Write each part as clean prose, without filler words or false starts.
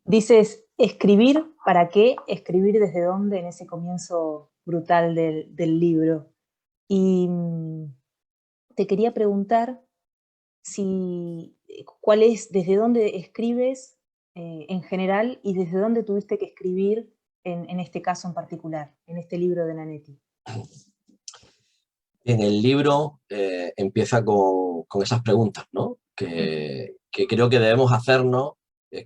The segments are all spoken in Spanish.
Dices, ¿escribir para qué? ¿Escribir desde dónde? En ese comienzo brutal del libro. Y te quería preguntar si, cuál es, desde dónde escribes en general y desde dónde tuviste que escribir en este caso en particular, en este libro de Nanetti. En el libro empieza con esas preguntas, ¿no? Que creo que debemos hacernos.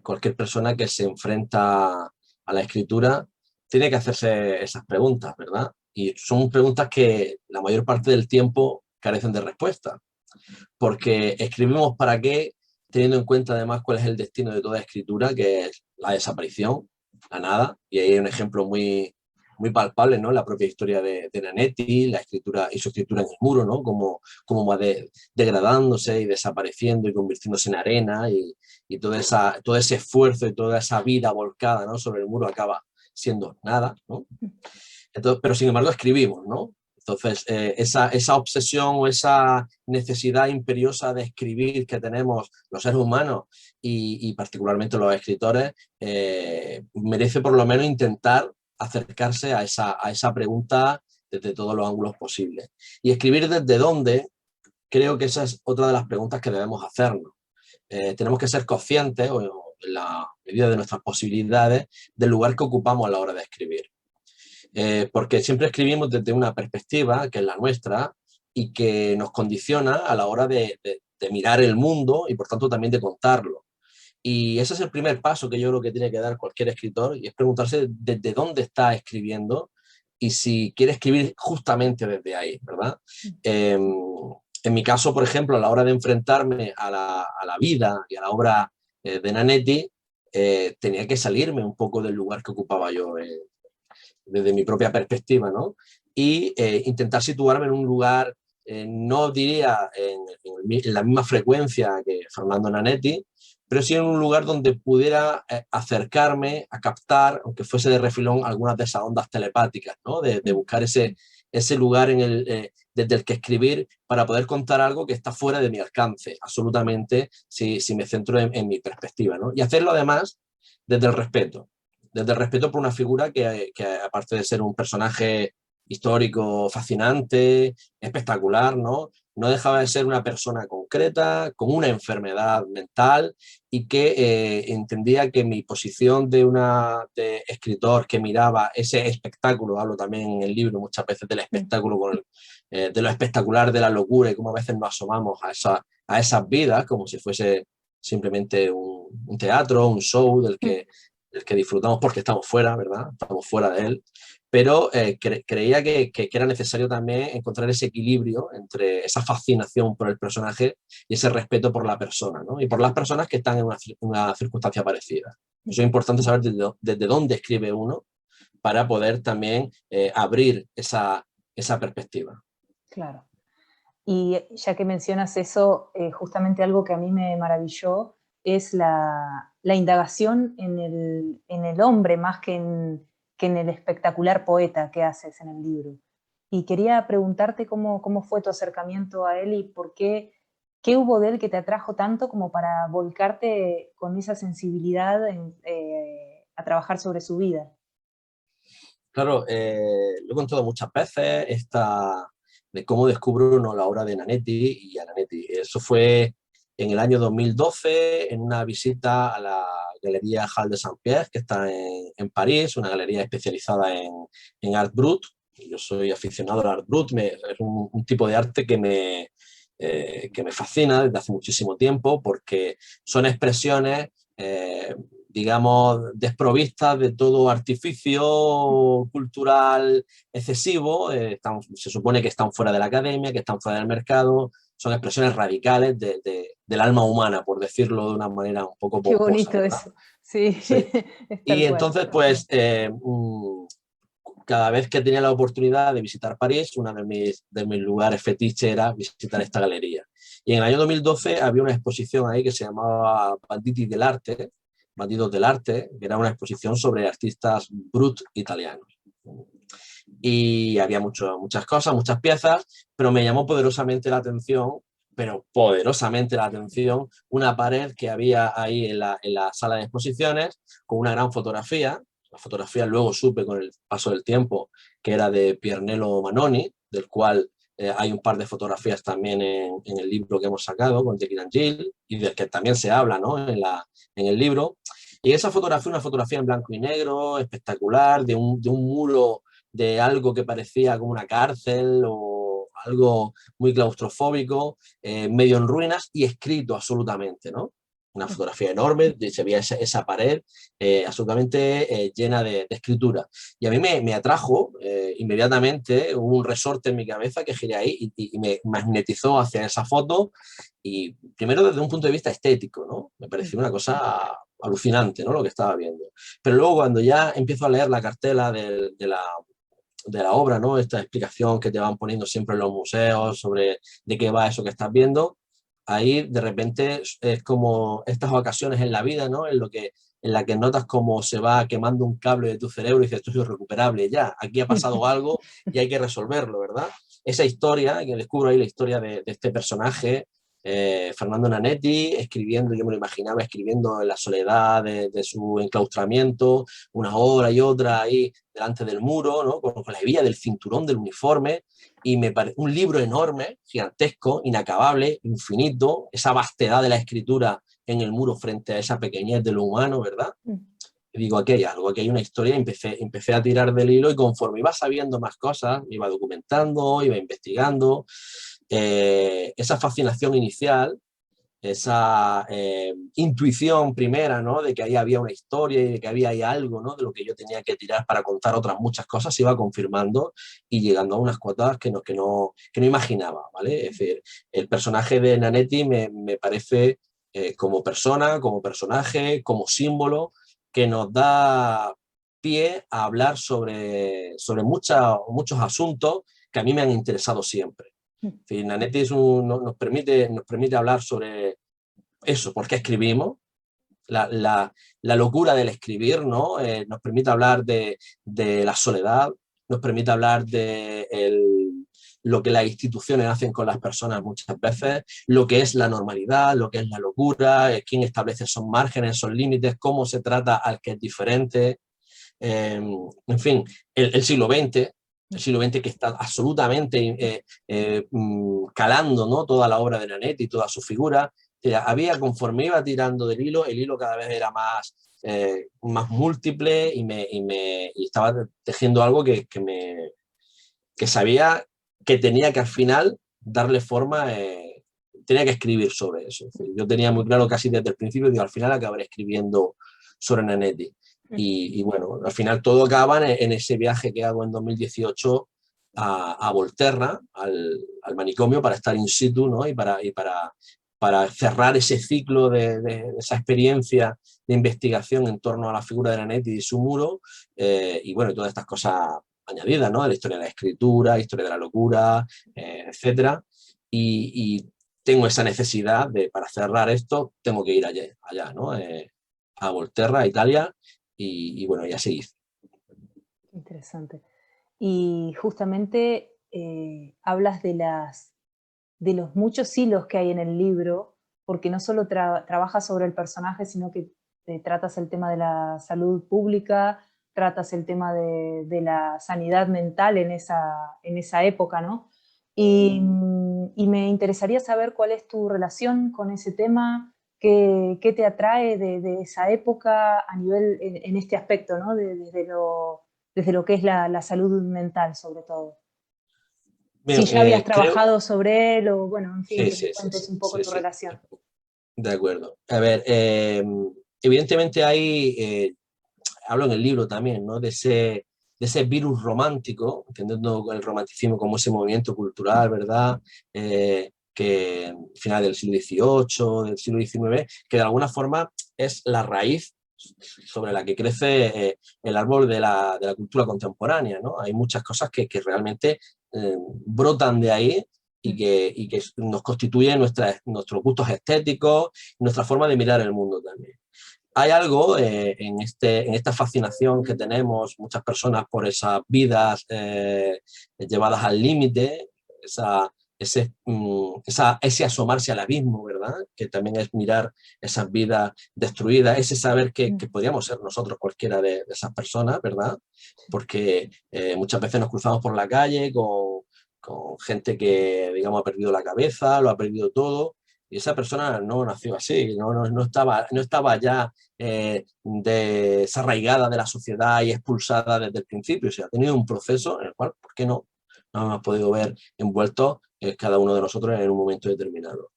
Cualquier persona que se enfrenta a la escritura tiene que hacerse esas preguntas, ¿verdad? Y son preguntas que la mayor parte del tiempo carecen de respuesta, porque escribimos para qué, teniendo en cuenta además cuál es el destino de toda escritura, que es la desaparición, la nada, y ahí hay un ejemplo muy palpable, ¿no? La propia historia de Nanetti, la escritura y su escritura en el muro, ¿no? Como va degradándose y desapareciendo y convirtiéndose en arena y todo ese esfuerzo y toda esa vida volcada, ¿no? Sobre el muro acaba siendo nada, ¿no? Entonces, pero sin embargo escribimos, ¿no? Entonces, esa obsesión o esa necesidad imperiosa de escribir que tenemos los seres humanos y particularmente los escritores, merece por lo menos intentar acercarse a esa pregunta desde todos los ángulos posibles. Y escribir desde dónde, creo que esa es otra de las preguntas que debemos hacernos. Tenemos que ser conscientes, o en la medida de nuestras posibilidades, del lugar que ocupamos a la hora de escribir. Porque siempre escribimos desde una perspectiva que es la nuestra y que nos condiciona a la hora de mirar el mundo y por tanto también de contarlo. Y ese es el primer paso que yo creo que tiene que dar cualquier escritor, y es preguntarse desde dónde está escribiendo y si quiere escribir justamente desde ahí, ¿verdad? En mi caso, por ejemplo, a la hora de enfrentarme a la vida y a la obra de Nanetti, tenía que salirme un poco del lugar que ocupaba yo desde mi propia perspectiva, ¿no? Y intentar situarme en un lugar, no diría en la misma frecuencia que Fernando Nanetti, pero sí en un lugar donde pudiera acercarme a captar, aunque fuese de refilón, algunas de esas ondas telepáticas, ¿no? De buscar ese lugar desde el que escribir para poder contar algo que está fuera de mi alcance, absolutamente, si me centro en mi perspectiva, ¿no? Y hacerlo además desde el respeto por una figura que aparte de ser un personaje histórico fascinante, espectacular, ¿no? No dejaba de ser una persona concreta, con una enfermedad mental y que entendía que mi posición de escritor que miraba ese espectáculo, hablo también en el libro muchas veces del espectáculo, de lo espectacular de la locura y cómo a veces nos asomamos a esas vidas como si fuese simplemente un teatro, un show del que disfrutamos porque estamos fuera, ¿verdad? Estamos fuera de él. Pero creía que era necesario también encontrar ese equilibrio entre esa fascinación por el personaje y ese respeto por la persona, ¿no? Y por las personas que están en una circunstancia parecida. Eso es importante saber desde dónde escribe uno para poder también abrir esa perspectiva. Claro. Y ya que mencionas eso, justamente algo que a mí me maravilló es la indagación en el hombre más que en el espectacular poeta que haces en el libro. Y quería preguntarte cómo fue tu acercamiento a él y qué hubo de él que te atrajo tanto como para volcarte con esa sensibilidad a trabajar sobre su vida. Claro, lo he contado muchas veces, de cómo descubre uno la obra de Nanetti y a Nanetti. Eso fue en el año 2012, en una visita a la Galería Hall de Saint-Pierre, que está en París, una galería especializada en Art Brut. Yo soy aficionado al Art Brut, es un tipo de arte que me fascina desde hace muchísimo tiempo, porque son expresiones digamos, desprovistas de todo artificio cultural excesivo, se supone que están fuera de la academia, que están fuera del mercado, son expresiones radicales del alma humana, por decirlo de una manera un poco Qué pomposa, bonito ¿verdad? eso, sí, Sí. es tal Y cual. entonces, pues, cada vez que tenía la oportunidad de visitar París, uno de mis lugares fetiche era visitar esta galería. Y en el año 2012 había una exposición ahí que se llamaba Banditi del Arte, Bandidos del Arte, que era una exposición sobre artistas brut italianos. Y había muchas cosas, muchas piezas, pero me llamó poderosamente la atención, una pared que había ahí en la sala de exposiciones con una gran fotografía. La fotografía luego supe con el paso del tiempo que era de Piernello Manoni, del cual hay un par de fotografías también en el libro que hemos sacado con Jekyll and Jill, y del que también se habla, ¿no?, en el libro. Y esa fotografía, una fotografía en blanco y negro, espectacular, de un muro de algo que parecía como una cárcel o algo muy claustrofóbico, medio en ruinas y escrito absolutamente, ¿no? Una fotografía enorme, se veía esa pared absolutamente llena de escritura. Y a mí me atrajo inmediatamente, hubo un resorte en mi cabeza que giré ahí y me magnetizó hacia esa foto, y primero desde un punto de vista estético, ¿no? Me pareció una cosa alucinante, ¿no?, lo que estaba viendo. Pero luego cuando ya empiezo a leer la cartela de la obra, ¿no?, esta explicación que te van poniendo siempre en los museos sobre de qué va eso que estás viendo, ahí de repente es como estas ocasiones en la vida, ¿no?, en la que notas cómo se va quemando un cable de tu cerebro y dices, esto es irrecuperable ya, aquí ha pasado algo y hay que resolverlo, ¿verdad? Esa historia, que descubro ahí la historia de este personaje, Fernando Nanetti, escribiendo, yo me lo imaginaba escribiendo en la soledad de su enclaustramiento, una hora y otra ahí delante del muro, ¿no?, con la hebilla del cinturón del uniforme, y me parece un libro enorme, gigantesco, inacabable, infinito, esa vastedad de la escritura en el muro frente a esa pequeñez de lo humano, ¿verdad? Y digo, aquí hay algo, aquí hay una historia, y empecé a tirar del hilo, y conforme iba sabiendo más cosas, me iba documentando, iba investigando, esa fascinación inicial, esa intuición primera, ¿no?, de que ahí había una historia y de que había ahí algo, ¿no?, de lo que yo tenía que tirar para contar otras muchas cosas, se iba confirmando y llegando a unas cuotas que no imaginaba, ¿vale? Es decir, el personaje de Nanetti me parece, como persona, como personaje, como símbolo, que nos da pie a hablar sobre muchos asuntos que a mí me han interesado siempre. Nanetti nos permite hablar sobre eso, por qué escribimos, la locura del escribir, ¿no? Nos permite hablar de la soledad, nos permite hablar de lo que las instituciones hacen con las personas muchas veces, lo que es la normalidad, lo que es la locura, quién establece esos márgenes, esos límites, cómo se trata al que es diferente. En fin, el siglo XX, que está absolutamente calando, ¿no?, toda la obra de Nanetti y toda su figura. Conforme iba tirando del hilo, el hilo cada vez era más múltiple, y estaba tejiendo algo que sabía que tenía que al final darle forma, tenía que escribir sobre eso. Yo tenía muy claro casi desde el principio, digo, al final acabaré escribiendo sobre Nanetti. Y bueno, al final todo acaba en ese viaje que hago en 2018 a Volterra, al manicomio, para estar in situ, ¿no?, y para cerrar ese ciclo de esa experiencia de investigación en torno a la figura de Nanetti y su muro, y bueno, todas estas cosas añadidas, ¿no?, de la historia de la escritura, historia de la locura, etcétera. Y tengo esa necesidad para cerrar esto, tengo que ir allá, ¿no?, a Volterra, a Italia, y bueno, ya se hizo. Interesante. Y justamente hablas de los muchos hilos que hay en el libro, porque no solo trabajas sobre el personaje, sino que tratas el tema de la salud pública, tratas el tema de la sanidad mental en esa época, ¿no? Y me interesaría saber cuál es tu relación con ese tema, qué te atrae de esa época a nivel, en este aspecto, ¿no? Desde lo que es la salud mental, sobre todo. Si Bien, ya habías creo... trabajado sobre él o, bueno, en fin, Sí, que me sí, sí, cuentes sí, un poco sí, tu sí. relación. De acuerdo. A ver, evidentemente hablo en el libro también, ¿no?, de ese virus romántico, entendiendo el romanticismo como ese movimiento cultural, ¿verdad?, que final del siglo XVIII, del siglo XIX, que de alguna forma es la raíz sobre la que crece el árbol de la cultura contemporánea, ¿no? Hay muchas cosas que realmente brotan de ahí y que nos constituyen nuestros gustos estéticos, nuestra forma de mirar el mundo también. Hay algo en esta fascinación que tenemos muchas personas por esas vidas llevadas al límite, ese asomarse al abismo, ¿verdad? Que también es mirar esas vidas destruidas, ese saber que podríamos ser nosotros cualquiera de esas personas, ¿verdad? Porque muchas veces nos cruzamos por la calle con gente que, digamos, ha perdido la cabeza, lo ha perdido todo, y esa persona no nació así, no estaba ya desarraigada de la sociedad y expulsada desde el principio, o sea, ha tenido un proceso en el cual, ¿por qué no? No hemos podido ver envueltos cada uno de nosotros en un momento determinado.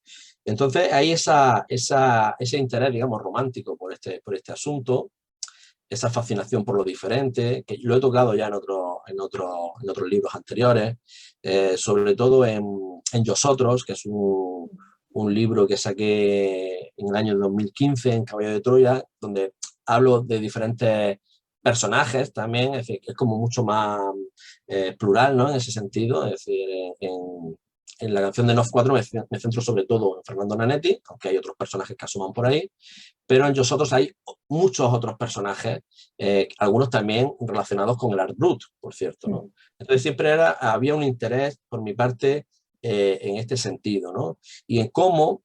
Entonces hay ese interés, digamos, romántico por este asunto, esa fascinación por lo diferente, que lo he tocado ya en otros libros anteriores, sobre todo en Yosotros, que es un libro que saqué en el año 2015 en Caballo de Troya, donde hablo de diferentes personajes también, es decir, es como mucho más plural, ¿no? En ese sentido, es decir, en la canción de Nof 4 me centro sobre todo en Fernando Nanetti, aunque hay otros personajes que asoman por ahí, pero en Nosotros hay muchos otros personajes, algunos también relacionados con el art brut, por cierto, ¿no? Entonces siempre había un interés por mi parte en este sentido, ¿no? Y en cómo,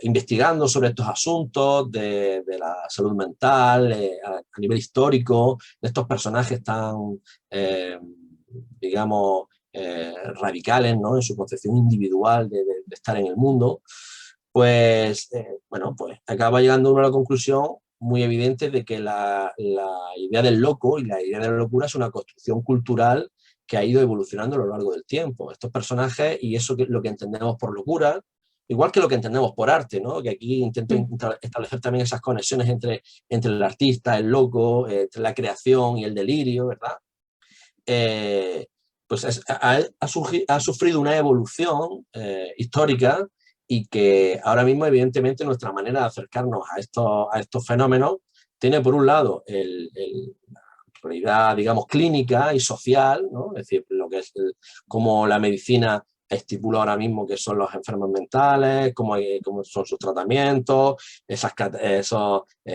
investigando sobre estos asuntos de la salud mental a nivel histórico, de estos personajes tan, digamos, radicales, ¿no? En su concepción individual de estar en el mundo, pues, bueno, pues acaba llegando uno a la conclusión muy evidente de que la idea del loco y la idea de la locura es una construcción cultural que ha ido evolucionando a lo largo del tiempo. Estos personajes y eso que lo que entendemos por locura, igual que lo que entendemos por arte, ¿no? Que aquí intento establecer también esas conexiones entre el artista, el loco, entre la creación y el delirio, ¿verdad? Pues ha sufrido una evolución histórica y que ahora mismo, evidentemente, nuestra manera de acercarnos a estos fenómenos tiene, por un lado, la realidad, digamos, clínica y social, ¿no? Es decir, lo que es cómo la medicina estipula ahora mismo que son los enfermos mentales, cómo son sus tratamientos, esas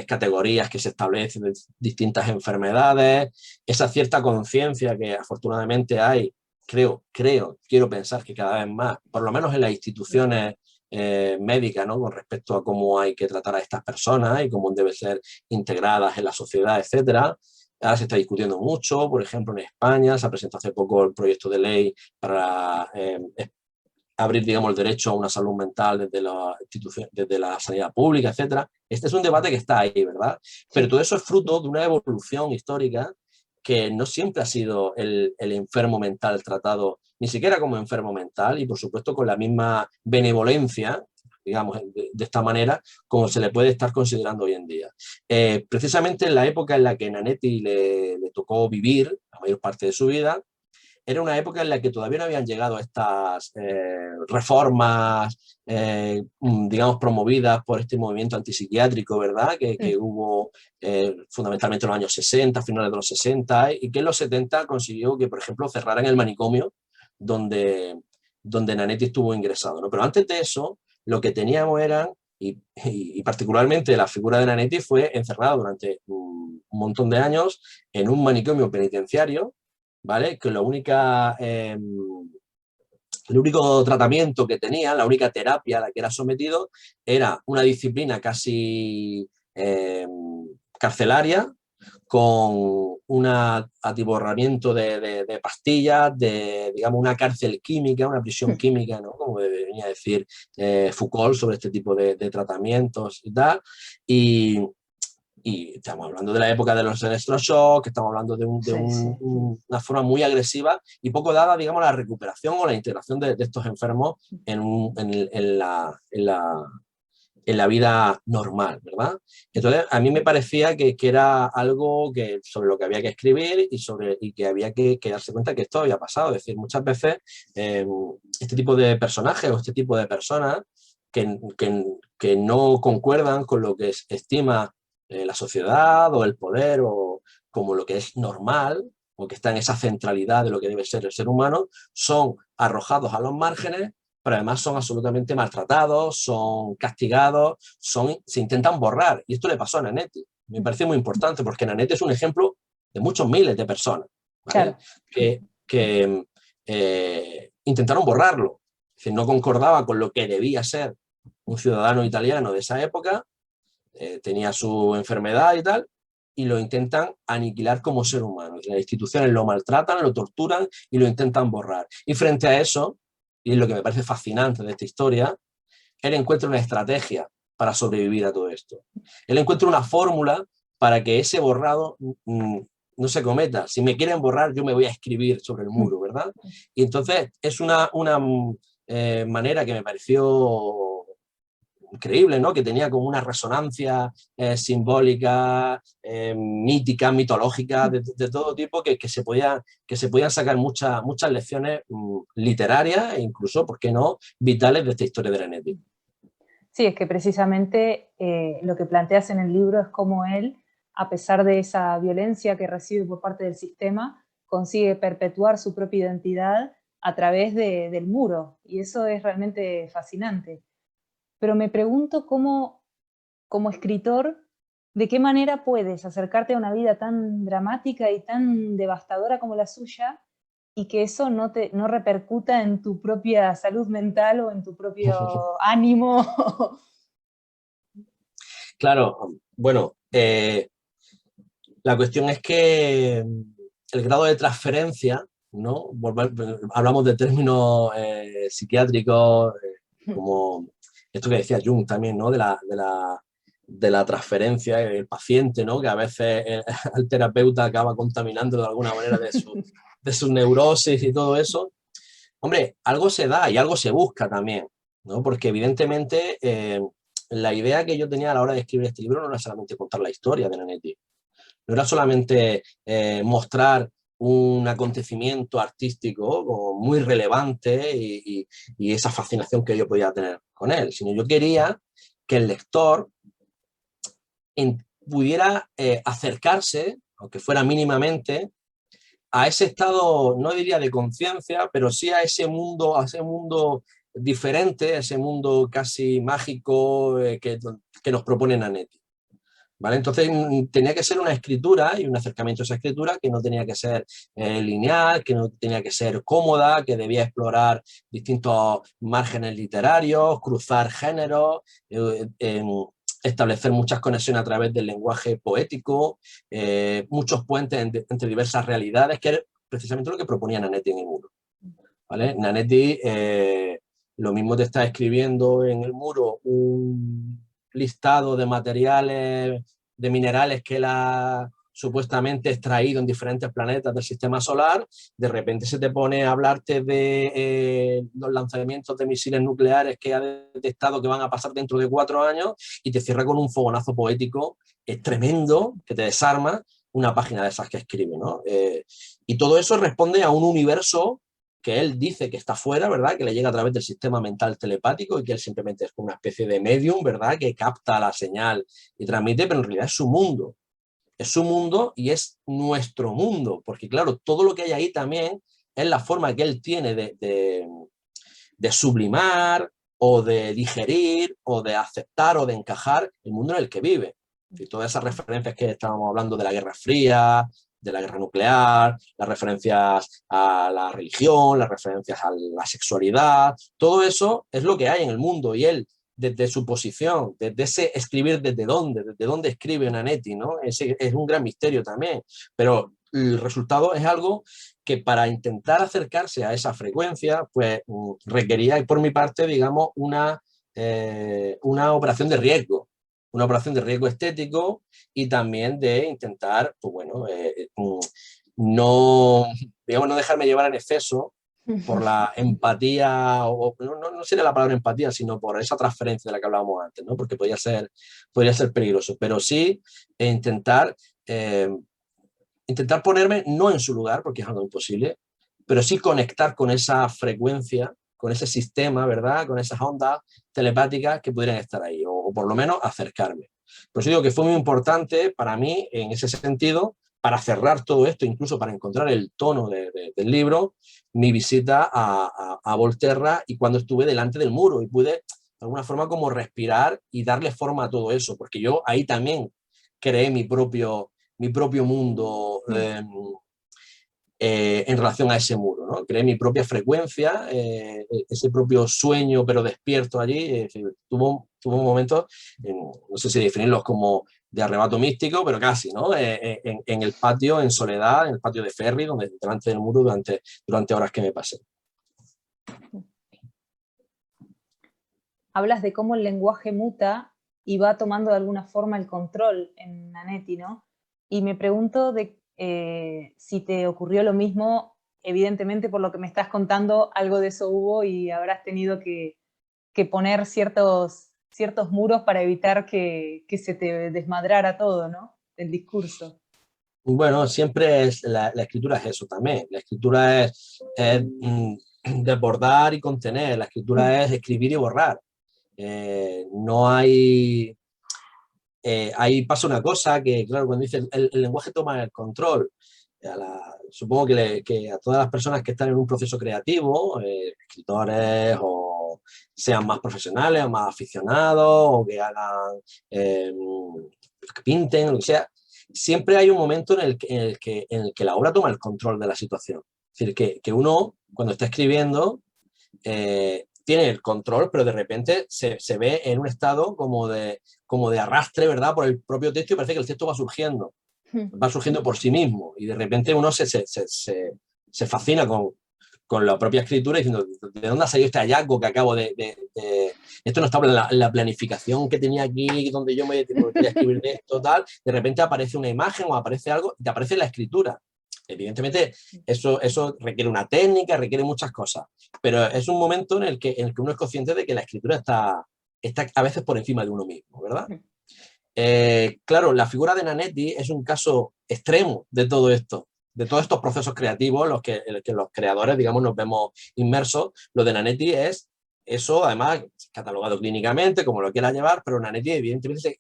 categorías que se establecen de distintas enfermedades, esa cierta conciencia que afortunadamente hay, quiero pensar que cada vez más, por lo menos en las instituciones médicas, ¿no? Con respecto a cómo hay que tratar a estas personas y cómo deben ser integradas en la sociedad, etcétera. Ahora se está discutiendo mucho, por ejemplo, en España se ha presentado hace poco el proyecto de ley para abrir, digamos, el derecho a una salud mental desde la sanidad pública, etcétera. Este es un debate que está ahí, ¿verdad? Pero todo eso es fruto de una evolución histórica que no siempre ha sido el enfermo mental tratado ni siquiera como enfermo mental y, por supuesto, con la misma benevolencia, digamos, de esta manera, como se le puede estar considerando hoy en día. Precisamente en la época en la que Nanetti le tocó vivir la mayor parte de su vida, era una época en la que todavía no habían llegado estas reformas, digamos, promovidas por este movimiento antipsiquiátrico, ¿verdad? Que hubo fundamentalmente en los años 60, finales de los 60, y que en los 70 consiguió que, por ejemplo, cerraran el manicomio donde Nanetti estuvo ingresado, ¿no? Pero antes de eso, lo que teníamos eran, y particularmente la figura de Nanetti fue encerrada durante un montón de años en un manicomio penitenciario, ¿vale? Que el único tratamiento que tenía, la única terapia a la que era sometido, era una disciplina casi carcelaria, con un atiborramiento de pastillas, digamos, una cárcel química, una prisión química, ¿no? Como venía a decir Foucault sobre este tipo de tratamientos y tal. Y estamos hablando de la época de los electroshock, estamos hablando de una forma muy agresiva y poco dada, digamos, la recuperación o la integración de estos enfermos en la vida normal, ¿verdad? Entonces, a mí me parecía que era algo sobre lo que había que escribir y que había que darse cuenta que esto había pasado. Es decir, muchas veces este tipo de personajes o este tipo de personas que no concuerdan con lo que estima la sociedad o el poder o como lo que es normal o que está en esa centralidad de lo que debe ser el ser humano, son arrojados a los márgenes, pero además son absolutamente maltratados, son castigados, se intentan borrar. Y esto le pasó a Nanetti. Me parece muy importante porque Nanetti es un ejemplo de muchos miles de personas, ¿vale? Claro. Que intentaron borrarlo. Es decir, no concordaba con lo que debía ser un ciudadano italiano de esa época, tenía su enfermedad y tal, y lo intentan aniquilar como ser humano. Las instituciones lo maltratan, lo torturan y lo intentan borrar. Y frente a eso, y es lo que me parece fascinante de esta historia, él encuentra una estrategia para sobrevivir a todo esto. Él encuentra una fórmula para que ese borrado no se cometa. Si me quieren borrar, yo me voy a escribir sobre el muro, ¿verdad? Y entonces es una manera que me pareció increíble, ¿no? Que tenía como una resonancia simbólica, mítica, mitológica, de todo tipo, que se podían sacar muchas lecciones literarias e incluso, ¿por qué no?, vitales de esta historia de Ranetti. Sí, es que precisamente lo que planteas en el libro es cómo él, a pesar de esa violencia que recibe por parte del sistema, consigue perpetuar su propia identidad a través del muro, y eso es realmente fascinante. Pero me pregunto cómo, como escritor, ¿de qué manera puedes acercarte a una vida tan dramática y tan devastadora como la suya y que eso no repercuta en tu propia salud mental o en tu propio ánimo? Claro, bueno, la cuestión es que el grado de transferencia, ¿no? Hablamos de términos psiquiátricos, como esto que decía Jung también, ¿no? De la transferencia, el paciente, ¿no? Que a veces el terapeuta acaba contaminando de alguna manera de su neurosis y todo eso. Hombre, algo se da y algo se busca también, ¿no? Porque evidentemente la idea que yo tenía a la hora de escribir este libro no era solamente contar la historia de Nanetti, no era solamente mostrar un acontecimiento artístico muy relevante y esa fascinación que yo podía tener con él, sino yo quería que el lector pudiera acercarse, aunque fuera mínimamente, a ese estado, no diría de conciencia, pero sí a ese mundo diferente, a ese mundo casi mágico que nos propone Nanetti. ¿Vale? Entonces tenía que ser una escritura y un acercamiento a esa escritura que no tenía que ser lineal, que no tenía que ser cómoda, que debía explorar distintos márgenes literarios, cruzar géneros, establecer muchas conexiones a través del lenguaje poético, muchos puentes entre diversas realidades, que era precisamente lo que proponía Nanetti en el muro. ¿Vale? Nanetti lo mismo te está escribiendo en el muro un listado de materiales, de minerales que él ha supuestamente extraído en diferentes planetas del sistema solar, de repente se te pone a hablarte de los lanzamientos de misiles nucleares que ha detectado que van a pasar dentro de 4 años y te cierra con un fogonazo poético tremendo que te desarma una página de esas que escribe, ¿no? Y todo eso responde a un universo que él dice que está fuera, ¿verdad? Que le llega a través del sistema mental telepático y que él simplemente es como una especie de medium, ¿verdad? Que capta la señal y transmite, pero en realidad es su mundo. Es su mundo y es nuestro mundo, porque claro, todo lo que hay ahí también es la forma que él tiene de sublimar o de digerir o de aceptar o de encajar el mundo en el que vive. Y todas esas referencias que estábamos hablando de la Guerra Fría, de la guerra nuclear, las referencias a la religión, las referencias a la sexualidad, todo eso es lo que hay en el mundo y él, desde su posición, desde ese escribir desde dónde escribe Nanetti, ¿no? Ese es un gran misterio también, pero el resultado es algo que para intentar acercarse a esa frecuencia, pues requería, por mi parte, digamos, una operación de riesgo, una operación de riesgo estético y también de intentar, pues bueno, no, digamos, no dejarme llevar en exceso por la empatía, o no sería la palabra empatía, sino por esa transferencia de la que hablábamos antes, ¿no? Porque podría ser peligroso, pero sí intentar ponerme no en su lugar, porque es algo imposible, pero sí conectar con esa frecuencia, con ese sistema, ¿verdad? Con esas ondas telepáticas que pudieran estar ahí, o o por lo menos acercarme. Por eso digo que fue muy importante para mí, en ese sentido, para cerrar todo esto, incluso para encontrar el tono del libro, mi visita a Volterra y cuando estuve delante del muro y pude, de alguna forma, como respirar y darle forma a todo eso, porque yo ahí también creé mi propio mundo en relación a ese muro, ¿no? Creé mi propia frecuencia, ese propio sueño pero despierto allí. Tuvo un momento, no sé si definirlos como de arrebato místico, pero casi, ¿no? En el patio, en soledad, en el patio de Ferri, donde delante del muro durante horas que me pasé. Hablas de cómo el lenguaje muta y va tomando de alguna forma el control en Nanetti, ¿no? Y me pregunto si te ocurrió lo mismo. Evidentemente, por lo que me estás contando, algo de eso hubo y habrás tenido que poner ciertos muros para evitar que se te desmadrara todo, ¿no? El discurso. Bueno, siempre la escritura es eso también. La escritura es desbordar y contener. La escritura es escribir y borrar. No hay... ahí pasa una cosa que, claro, cuando dice el lenguaje toma el control, supongo que a todas las personas que están en un proceso creativo, escritores o sean más profesionales o más aficionados o que hagan, que pinten, lo que sea, siempre hay un momento en el que la obra toma el control de la situación. Es decir, que uno, cuando está escribiendo, tiene el control, pero de repente se ve en un estado como de arrastre, ¿verdad? Por el propio texto y parece que el texto va surgiendo por sí mismo y de repente uno se fascina con la propia escritura diciendo, ¿de dónde ha salido este hallazgo que acabo de... Esto no estaba en la planificación que tenía aquí, donde yo me quería escribir de esto, tal. De repente aparece una imagen o aparece algo y te aparece la escritura. Evidentemente, eso requiere una técnica, requiere muchas cosas, pero es un momento en el que uno es consciente de que la escritura está a veces por encima de uno mismo, ¿verdad? Claro, la figura de Nanetti es un caso extremo de todo esto, de todos estos procesos creativos en los que los creadores, digamos, nos vemos inmersos. Lo de Nanetti es eso, además, catalogado clínicamente, como lo quiera llevar, pero Nanetti evidentemente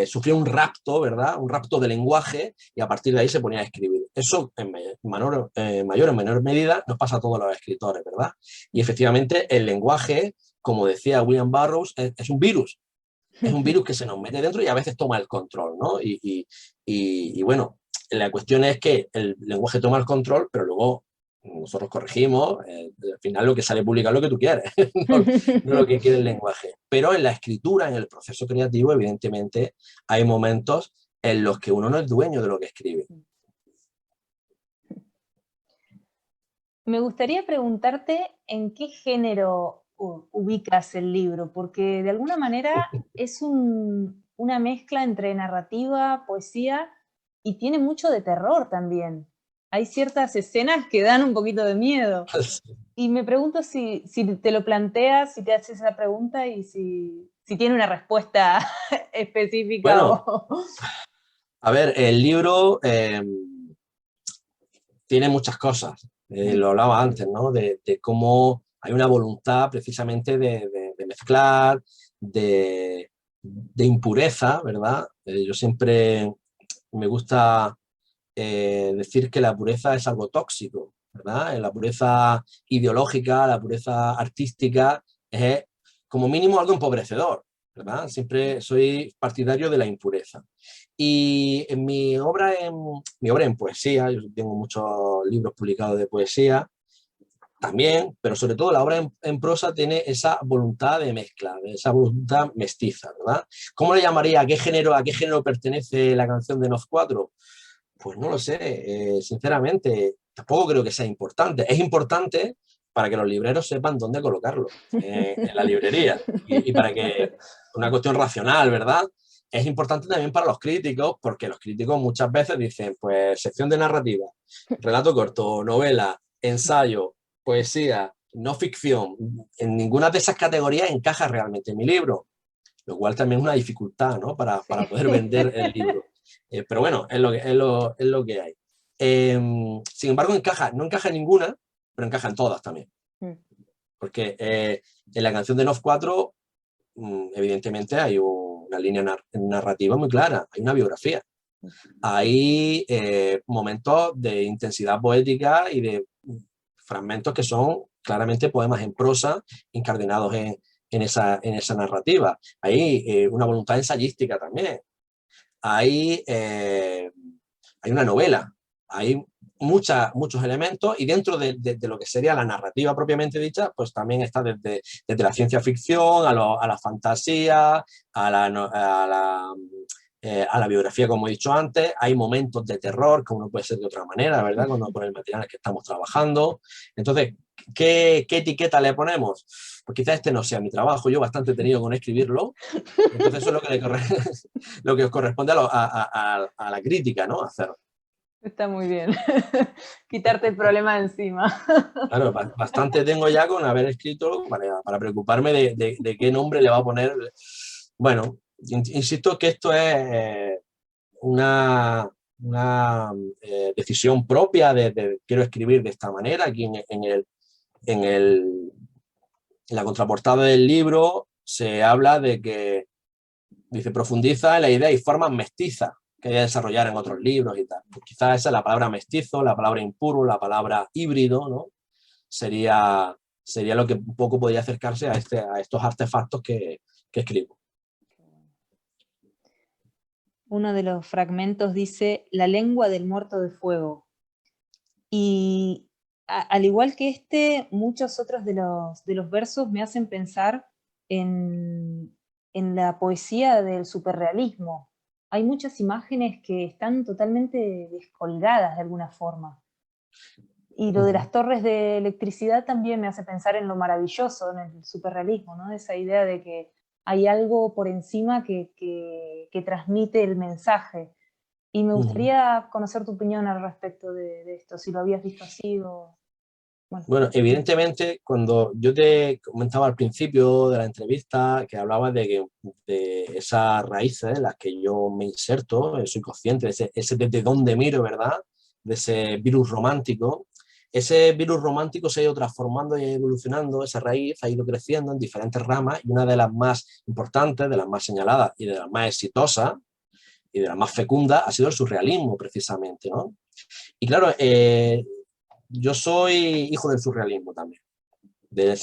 sufrió un rapto, ¿verdad? Un rapto de lenguaje y a partir de ahí se ponía a escribir. Eso en mayor o menor medida nos pasa a todos los escritores, ¿verdad? Y efectivamente el lenguaje, como decía William Burroughs, es un virus. Es un virus que se nos mete dentro y a veces toma el control, ¿no? Y bueno, la cuestión es que el lenguaje toma el control, pero luego nosotros corregimos, al final lo que sale publicado es lo que tú quieres, no lo que quiere el lenguaje. Pero en la escritura, en el proceso creativo, evidentemente, hay momentos en los que uno no es dueño de lo que escribe. Me gustaría preguntarte en qué género ubicas el libro, porque de alguna manera es una mezcla entre narrativa, poesía y tiene mucho de terror también. Hay ciertas escenas que dan un poquito de miedo. Y me pregunto si te lo planteas, si te haces esa pregunta y si tiene una respuesta específica. Bueno, a ver, el libro tiene muchas cosas. Lo hablaba antes, ¿no? De cómo hay una voluntad precisamente de mezclar, de impureza, ¿verdad? Yo siempre me gusta decir que la pureza es algo tóxico, ¿verdad? La pureza ideológica, la pureza artística es como mínimo algo empobrecedor, ¿verdad? Siempre soy partidario de la impureza. Y en mi obra en poesía, yo tengo muchos libros publicados de poesía, también, pero sobre todo la obra en prosa tiene esa voluntad de mezcla, esa voluntad mestiza, ¿verdad? ¿Cómo le llamaría? ¿A qué género pertenece la canción de Nos 4? Pues no lo sé, sinceramente, tampoco creo que sea importante. Es importante para que los libreros sepan dónde colocarlo en la librería y para que, una cuestión racional, ¿verdad? Es importante también para los críticos, porque los críticos muchas veces dicen, pues, sección de narrativa, relato corto, novela, ensayo, poesía, no ficción. En ninguna de esas categorías encaja realmente mi libro, lo cual también es una dificultad, ¿no? Para poder vender el libro. Pero bueno, es lo que hay. Sin embargo, no encaja en ninguna, pero encaja en todas también. Porque en la canción de Nos 4 evidentemente hay una línea narrativa muy clara, hay una biografía. Hay momentos de intensidad poética y de fragmentos que son claramente poemas en prosa incardinados en esa narrativa. Hay una voluntad ensayística también. Hay una novela, hay muchos elementos, y dentro de lo que sería la narrativa propiamente dicha, pues también está desde la ciencia ficción, a la fantasía, a la biografía, como he dicho antes. Hay momentos de terror, como no puede ser de otra manera, ¿verdad? Con el material que estamos trabajando. Entonces, ¿qué etiqueta le ponemos? Pues quizás este no sea mi trabajo, yo bastante he tenido con escribirlo, entonces eso es lo que os corresponde a la crítica, ¿no? Hacer. Está muy bien. Quitarte el problema de encima. Claro, bastante tengo ya con haber escrito para preocuparme de qué nombre le va a poner. Bueno, insisto que esto es una decisión propia de quiero escribir de esta manera. Aquí en la contraportada del libro se habla de que, dice, profundiza en la idea y formas mestizas que hay que desarrollar en otros libros y tal. Pues quizás esa es la palabra mestizo, la palabra impuro, la palabra híbrido, ¿no? Sería lo que un poco podría acercarse a estos artefactos que escribo. Uno de los fragmentos dice, la lengua del muerto de fuego. Y al igual que muchos otros de los versos me hacen pensar en la poesía del superrealismo. Hay muchas imágenes que están totalmente descolgadas de alguna forma. Y lo de las torres de electricidad también me hace pensar en lo maravilloso, en el superrealismo, ¿no? Esa idea de que hay algo por encima que transmite el mensaje. Y me gustaría conocer tu opinión al respecto de esto, si lo habías visto así o... Bueno, evidentemente, cuando yo te comentaba al principio de la entrevista que hablaba de esas raíces en las que yo me inserto, soy consciente de ese desde dónde miro, ¿verdad? De ese virus romántico. Ese virus romántico se ha ido transformando y evolucionando, esa raíz ha ido creciendo en diferentes ramas, y una de las más importantes, de las más señaladas y de las más exitosas y de las más fecundas ha sido el surrealismo, precisamente, ¿no? Y claro, yo soy hijo del surrealismo también, de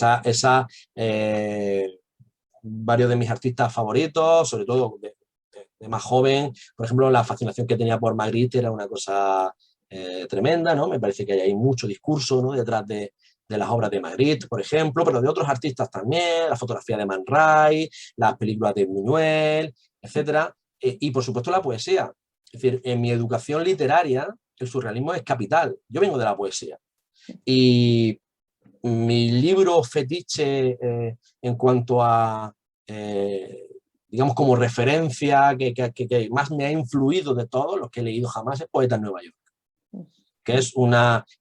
varios de mis artistas favoritos, sobre todo de más joven. Por ejemplo, la fascinación que tenía por Magritte era una cosa tremenda, ¿no? Me parece que hay mucho discurso, ¿no?, detrás de las obras de Magritte, por ejemplo, pero de otros artistas también, la fotografía de Man Ray, las películas de Buñuel, etcétera, y por supuesto la poesía. Es decir, en mi educación literaria el surrealismo es capital. Yo vengo de la poesía. Y mi libro fetiche en cuanto a, digamos, como referencia que más me ha influido de todos los que he leído jamás es Poeta en Nueva York, que es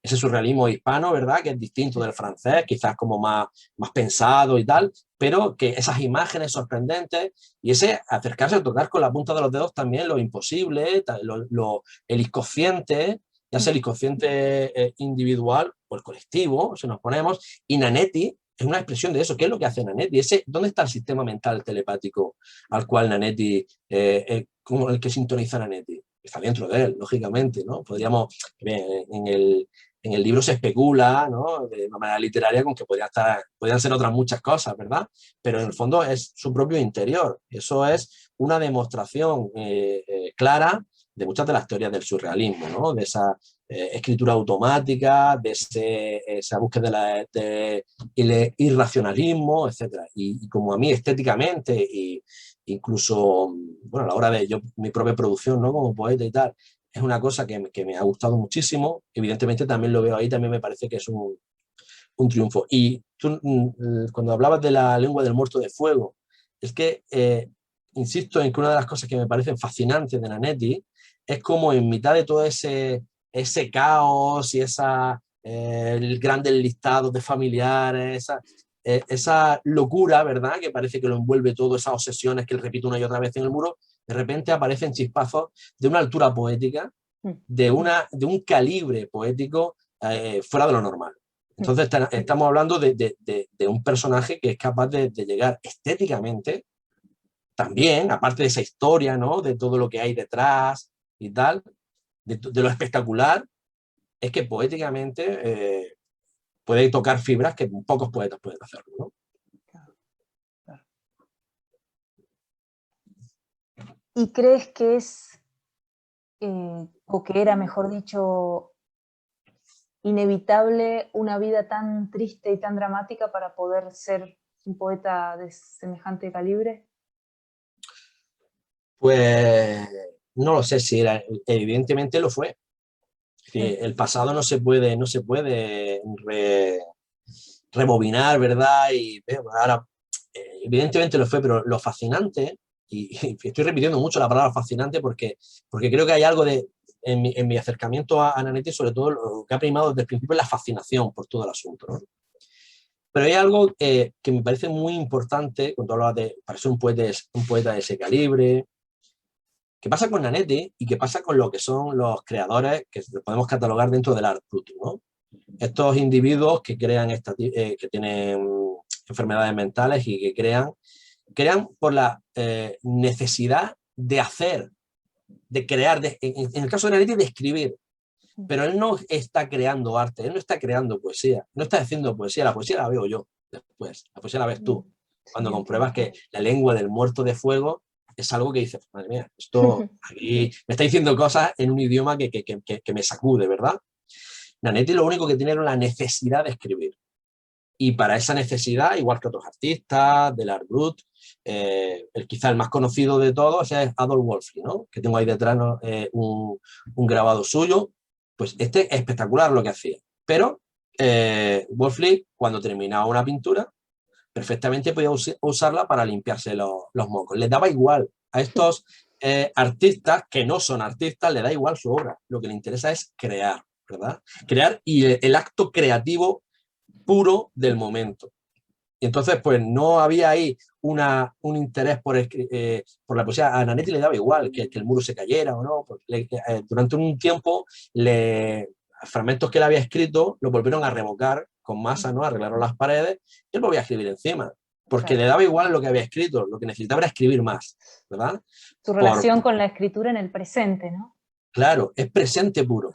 ese surrealismo hispano, ¿verdad?, que es distinto del francés, quizás como más pensado y tal, pero que esas imágenes sorprendentes y ese acercarse a tocar con la punta de los dedos también lo imposible, el inconsciente, ya sea el inconsciente individual o el colectivo, si nos ponemos, y Nanetti es una expresión de eso. ¿Qué es lo que hace Nanetti? ¿Dónde está el sistema mental telepático al cual Nanetti, como el que sintoniza Nanetti? Está dentro de él, lógicamente, ¿no? Podríamos, en el libro se especula, ¿no?, de una manera literaria con que podrían ser otras muchas cosas, ¿verdad? Pero en el fondo es su propio interior. Eso es una demostración clara de muchas de las teorías del surrealismo, ¿no?, de esa escritura automática, de esa búsqueda del irracionalismo, etc. Y como a mí estéticamente y incluso, bueno, a la hora de mi propia producción, ¿no?, como poeta y tal, es una cosa que me ha gustado muchísimo. Evidentemente también lo veo ahí, también me parece que es un triunfo. Y tú, cuando hablabas de la lengua del muerto de fuego, es que insisto en que una de las cosas que me parecen fascinantes de Nanetti es como en mitad de todo ese caos y el grandes listados de familiares, esa locura, ¿verdad?, que parece que lo envuelve todo, esas obsesiones que él repite una y otra vez en el muro, de repente aparecen chispazos de una altura poética, de un calibre poético fuera de lo normal. Entonces estamos hablando de un personaje que es capaz de llegar estéticamente, también, aparte de esa historia, ¿no? De todo lo que hay detrás y tal, de lo espectacular, es que poéticamente puede tocar fibras que pocos poetas pueden hacerlo, ¿no? ¿Y crees que es, o que era, mejor dicho, inevitable una vida tan triste y tan dramática para poder ser un poeta de semejante calibre? Pues no lo sé si era, evidentemente lo fue. Sí, el pasado no se puede rebobinar, ¿verdad? Y ahora, evidentemente lo fue, pero lo fascinante, y estoy repitiendo mucho la palabra fascinante porque creo que hay algo en mi acercamiento a Nanetti, sobre todo lo que ha primado desde el principio es la fascinación por todo el asunto, ¿no? Pero hay algo que me parece muy importante cuando hablas de, para ser un poeta de ese calibre, que pasa con Nanetti y que pasa con lo que son los creadores que podemos catalogar dentro del art brut, ¿no? Estos individuos que crean que tienen enfermedades mentales y que crean por la necesidad de hacer, de crear, en el caso de Nanetti, de escribir. Pero él no está creando arte, él no está creando poesía, no está haciendo poesía, la poesía la veo yo después, la poesía la ves tú. Cuando compruebas que la lengua del muerto de fuego es algo que dices, madre mía, esto aquí me está diciendo cosas en un idioma que me sacude, ¿verdad? Nanetti lo único que tiene era la necesidad de escribir. Y para esa necesidad, igual que otros artistas del art brut, quizá el más conocido de todos es Adolf Wolfli, ¿no? Que tengo ahí detrás, ¿no? Un grabado suyo. Pues este es espectacular lo que hacía. Pero Wolfli, cuando terminaba una pintura, perfectamente podía usarla para limpiarse los mocos. Les daba igual. A estos artistas, que no son artistas, les da igual su obra. Lo que les interesa es crear, ¿verdad? Crear y el acto creativo puro del momento. Y entonces, pues no había ahí un interés por la poesía. A Nanetti le daba igual que el muro se cayera o no. Durante un tiempo, fragmentos que él había escrito los volvieron a revocar con masa, ¿no? Arreglaron las paredes y él volvía a escribir encima. Porque le daba igual lo que había escrito, lo que necesitaba era escribir más, ¿verdad? Tu relación con la escritura en el presente, ¿no? Claro, es presente puro.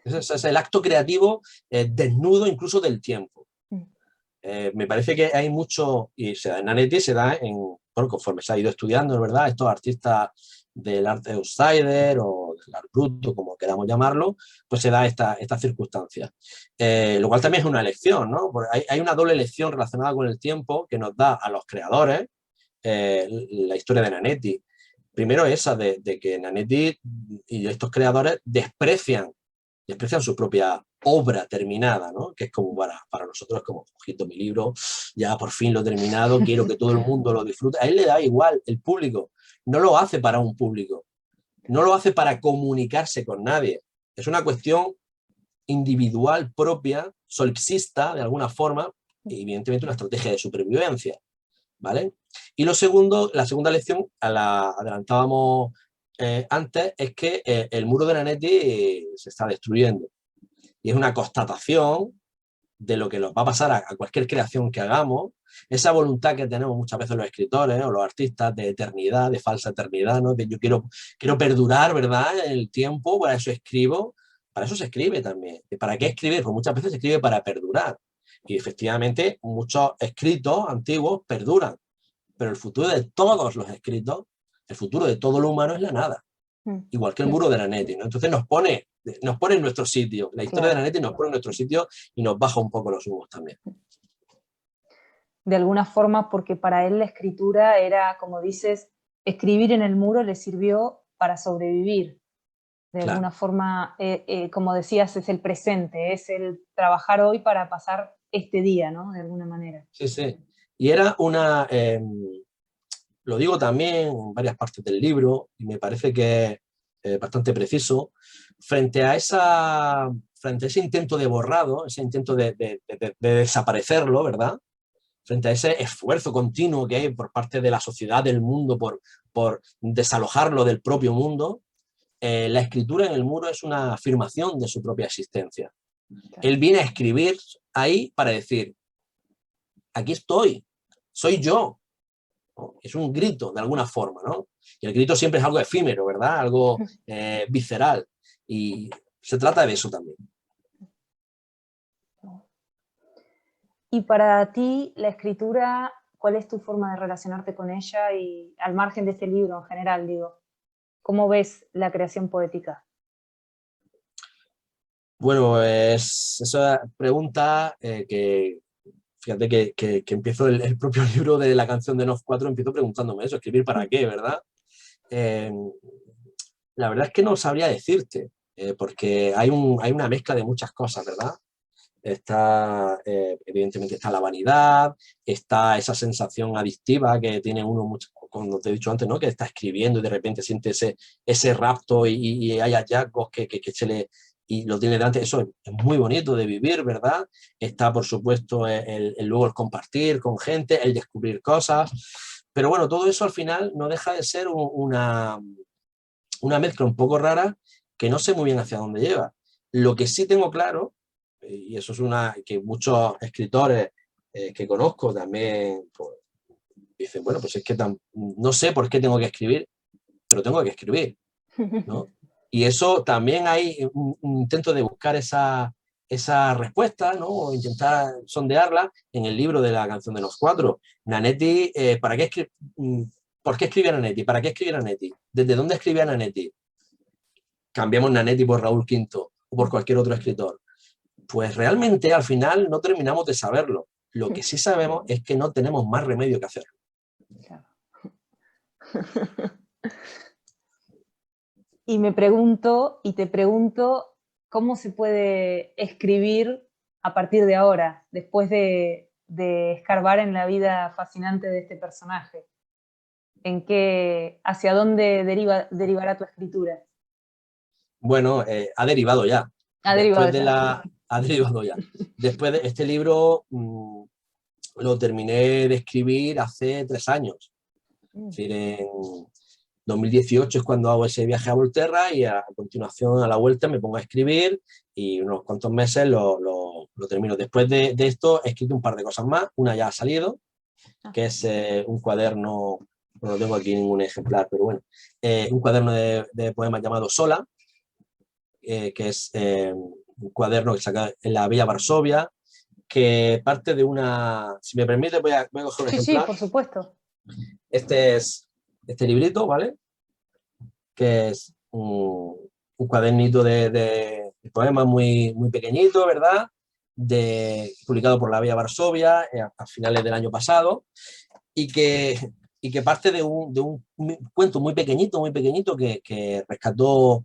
Es el acto creativo desnudo incluso del tiempo. Me parece que hay mucho, y se da en Nanetti, se da bueno, conforme se ha ido estudiando, ¿verdad? Estos artistas del arte outsider o del art bruto, como queramos llamarlo, pues se da esta circunstancia. Lo cual también es una elección, ¿no? Porque hay una doble elección relacionada con el tiempo que nos da a los creadores la historia de Nanetti. Primero esa de que Nanetti y estos creadores desprecian su propia obra terminada, ¿no? Que es como para nosotros, como, ojito, mi libro, ya por fin lo he terminado, quiero que todo el mundo lo disfrute. A él le da igual, el público no lo hace para un público, no lo hace para comunicarse con nadie. Es una cuestión individual propia, solipsista, de alguna forma, y evidentemente una estrategia de supervivencia, ¿vale? Y lo segundo, la segunda lección, adelantábamos antes, es que el muro de Nanetti se está destruyendo. Y es una constatación de lo que nos va a pasar a cualquier creación que hagamos, esa voluntad que tenemos muchas veces los escritores o los artistas de eternidad, de falsa eternidad, ¿no? De yo quiero perdurar, ¿verdad? En el tiempo, para eso escribo, para eso se escribe también. ¿Para qué escribir? Pues muchas veces se escribe para perdurar. Y efectivamente muchos escritos antiguos perduran, pero el futuro de todos los escritos, el futuro de todo lo humano es la nada. Igual que el muro de Nanetti, ¿no? Entonces nos pone en nuestro sitio. La historia de Nanetti nos pone en nuestro sitio y nos baja un poco los humos también. De alguna forma, porque para él la escritura era, como dices, escribir en el muro le sirvió para sobrevivir. De alguna forma, como decías, es el presente, es el trabajar hoy para pasar este día, ¿no? De alguna manera. Sí, sí. Y era lo digo también en varias partes del libro, y me parece que es bastante preciso, frente a ese intento de borrado, ese intento de desaparecerlo, ¿verdad? Frente a ese esfuerzo continuo que hay por parte de la sociedad, del mundo, por desalojarlo del propio mundo, la escritura en el muro es una afirmación de su propia existencia. Él viene a escribir ahí para decir, aquí estoy, soy yo, ¿no? Es un grito de alguna forma, ¿no? Y el grito siempre es algo efímero, ¿verdad? Algo visceral. Y se trata de eso también. Y para ti, la escritura, ¿cuál es tu forma de relacionarte con ella? Y al margen de este libro en general, digo, ¿cómo ves la creación poética? Bueno, es esa pregunta que, fíjate que empiezo el propio libro de la canción de Nof 4, empiezo preguntándome eso, escribir para qué, ¿verdad? Eh, la verdad es que no sabría decirte, porque hay una mezcla de muchas cosas, ¿verdad? Está, evidentemente está la vanidad, está esa sensación adictiva que tiene uno, mucho, como te he dicho antes, ¿no? Que está escribiendo y de repente siente ese rapto y hay hallazgos que se le... y lo tiene delante, eso es muy bonito de vivir, ¿verdad? Está, por supuesto, luego el compartir con gente, el descubrir cosas, pero bueno, todo eso al final no deja de ser una mezcla un poco rara que no sé muy bien hacia dónde lleva. Lo que sí tengo claro, y eso es una que muchos escritores que conozco también pues, dicen, bueno, pues es que no sé por qué tengo que escribir, pero tengo que escribir, ¿no? Y eso también hay un intento de buscar esa respuesta, ¿no? O intentar sondearla en el libro de la canción de los cuatro. Nanetti, ¿por qué escribía Nanetti? ¿Para qué escribía Nanetti? ¿Desde dónde escribía Nanetti? Cambiamos Nanetti por Raúl Quinto o por cualquier otro escritor. Pues realmente al final no terminamos de saberlo. Lo que sí sabemos es que no tenemos más remedio que hacerlo. Claro. Y me pregunto, y te pregunto, ¿cómo se puede escribir a partir de ahora, después de escarbar en la vida fascinante de este personaje? ¿Hacia dónde derivará tu escritura? Bueno, ha derivado ya. Ha derivado ya. Ha derivado ya. Después de este libro lo terminé de escribir hace 3 años. Es decir, en 2018 es cuando hago ese viaje a Volterra y a continuación a la vuelta me pongo a escribir y unos cuantos meses lo termino. Después de esto he escrito un par de cosas más. Una ya ha salido, que es un cuaderno, no tengo aquí ningún ejemplar, pero bueno, un cuaderno de poemas llamado Sola, que es un cuaderno que saca en la Bella Varsovia, que parte de una... Si me permite, voy a coger un Sí, sí, ejemplar. por supuesto. Este es este librito, ¿vale? Que es un cuadernito de poemas muy, muy pequeñito, ¿verdad? Publicado por la Bella Varsovia a finales del año pasado y que parte de un cuento muy pequeñito que rescató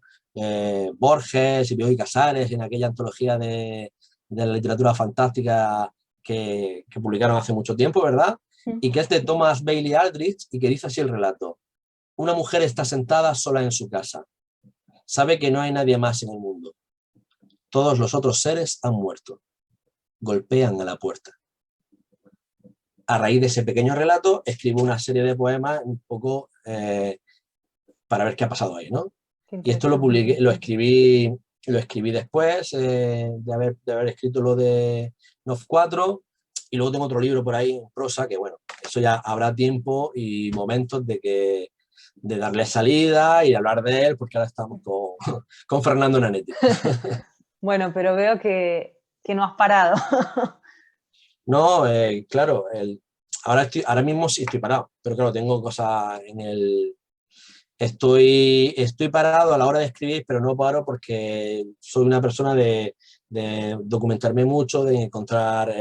Borges y Bioy Casares en aquella antología de la literatura fantástica que publicaron hace mucho tiempo, ¿verdad? Y que es de Thomas Bailey Aldrich y que dice así el relato. Una mujer está sentada sola en su casa. Sabe que no hay nadie más en el mundo. Todos los otros seres han muerto. Golpean a la puerta. A raíz de ese pequeño relato, escribo una serie de poemas un poco para ver qué ha pasado ahí, ¿no? Y esto lo publiqué, lo escribí después de haber escrito lo de Nof 4 y luego tengo otro libro por ahí en prosa que, bueno, eso ya habrá tiempo y momentos de darle salida y hablar de él, porque ahora estamos con Fernando Nanetti. Bueno, pero veo que no has parado. No, claro, ahora mismo sí estoy parado, pero claro, tengo cosas en el... Estoy parado a la hora de escribir, pero no paro porque soy una persona de documentarme mucho, de encontrar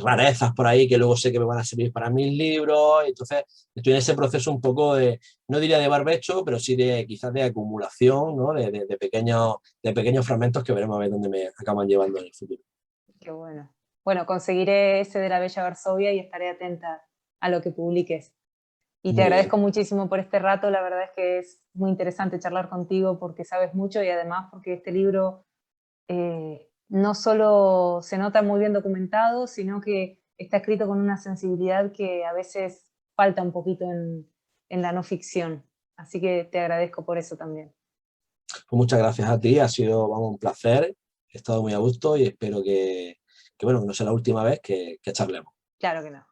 rarezas por ahí que luego sé que me van a servir para mis libros. Entonces, estoy en ese proceso un poco no diría de barbecho, pero sí quizás de acumulación, ¿no? de pequeños fragmentos que veremos a ver dónde me acaban llevando en el futuro. Qué bueno. Bueno, conseguiré ese de la Bella Varsovia y estaré atenta a lo que publiques. Y te Muy agradezco bien. muchísimo por este rato, la verdad es que es muy interesante charlar contigo porque sabes mucho y además porque este libro no solo se nota muy bien documentado, sino que está escrito con una sensibilidad que a veces falta un poquito en la no ficción. Así que te agradezco por eso también. Pues muchas gracias a ti, ha sido, vamos, un placer, he estado muy a gusto y espero que bueno, no sea la última vez que charlemos. Claro que no.